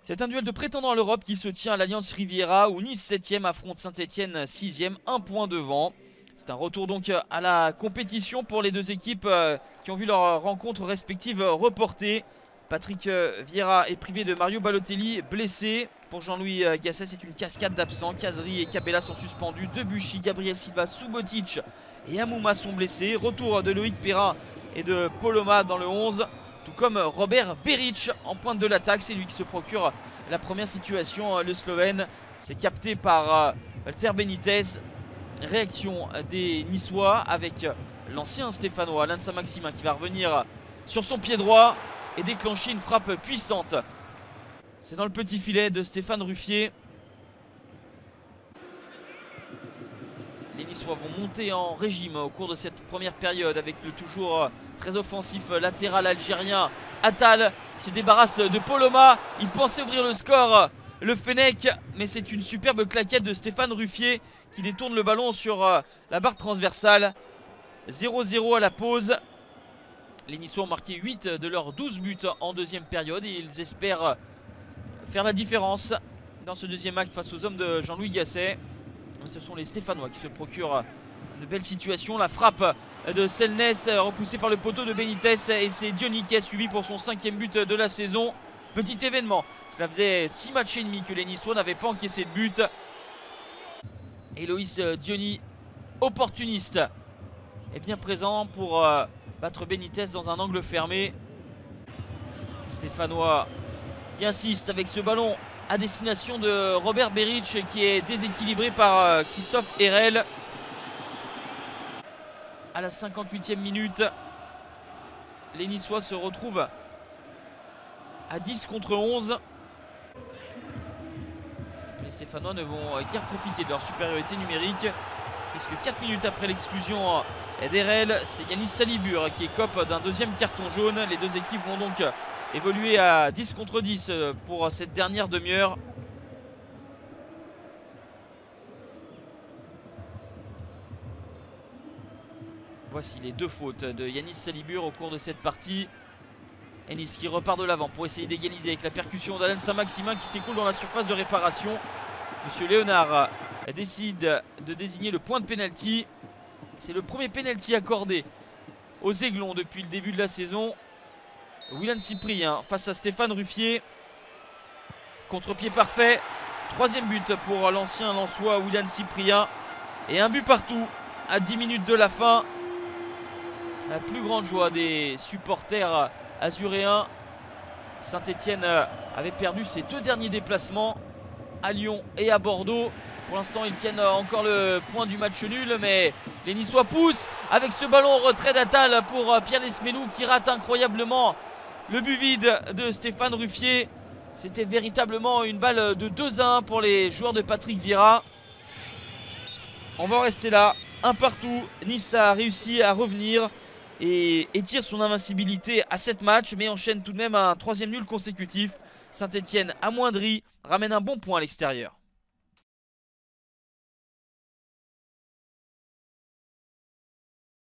C'est un duel de prétendants à l'Europe qui se tient à l'Alliance Riviera où Nice 7e affronte Saint-Etienne 6e, un point devant. C'est un retour donc à la compétition pour les deux équipes qui ont vu leurs rencontres respectives reportées. Patrick Vieira est privé de Mario Balotelli, blessé. Pour Jean-Louis Gasset, c'est une cascade d'absents. Kazri et Cabella sont suspendus. Debuchy, Gabriel Silva, Subotic et Amouma sont blessés. Retour de Loïc Perrin et de Poloma dans le 11. Tout comme Robert Beric en pointe de l'attaque. C'est lui qui se procure la première situation. Le Slovène, c'est capté par Walter Benitez. Réaction des Niçois avec l'ancien Stéphanois Alain Saint-Maximin qui va revenir sur son pied droit et déclencher une frappe puissante. C'est dans le petit filet de Stéphane Ruffier. Les Niçois vont monter en régime au cours de cette première période avec le toujours très offensif latéral algérien Attal qui se débarrasse de Poloma. Il pensait ouvrir le score, le Fennec, mais c'est une superbe claquette de Stéphane Ruffier qui détourne le ballon sur la barre transversale. 0-0 à la pause. Les Niçois ont marqué 8 de leurs 12 buts en deuxième période et ils espèrent faire la différence dans ce deuxième acte face aux hommes de Jean-Louis Gasset. Ce sont les Stéphanois qui se procurent de belles situations. La frappe de Selnès repoussée par le poteau de Benitez et c'est Diony qui a suivi pour son 5e but de la saison. Petit événement, cela faisait 6 matchs et demi que les Niçois n'avaient pas encaissé de but. Et Loïs Diony, opportuniste, est bien présent pour battre Benitez dans un angle fermé. Les Stéphanois qui insiste avec ce ballon à destination de Robert Beric qui est déséquilibré par Christophe Herel. À la 58e minute, les Niçois se retrouvent à 10 contre 11. Les Stéphanois ne vont guère profiter de leur supériorité numérique puisque 4 minutes après l'exclusion d'Herel, c'est Yanis Salibur qui écope d'un deuxième carton jaune. Les deux équipes vont donc évoluer à 10 contre 10 pour cette dernière demi-heure. Voici les deux fautes de Yanis Salibur au cours de cette partie. Ennis qui repart de l'avant pour essayer d'égaliser avec la percussion d'Alain Saint-Maximin qui s'écoule dans la surface de réparation. Monsieur Léonard décide de désigner le point de pénalty. C'est le premier pénalty accordé aux Aiglons depuis le début de la saison. Willian Cyprien face à Stéphane Ruffier. Contre-pied parfait. 3e but pour l'ancien Lensois Willian Cyprien. Et un but partout à 10 minutes de la fin. La plus grande joie des supporters azuréens. Saint-Etienne avait perdu ses 2 derniers déplacements à Lyon et à Bordeaux. Pour l'instant ils tiennent encore le point du match nul, mais les Niçois poussent avec ce ballon au retrait d'Attal pour Pierre Lesmelou qui rate incroyablement le but vide de Stéphane Ruffier. C'était véritablement une balle de 2-1 pour les joueurs de Patrick Vieira. On va en rester là, un partout. Nice a réussi à revenir et étire son invincibilité à 7 matchs, mais enchaîne tout de même un 3e nul consécutif. Saint-Etienne amoindri, ramène un bon point à l'extérieur.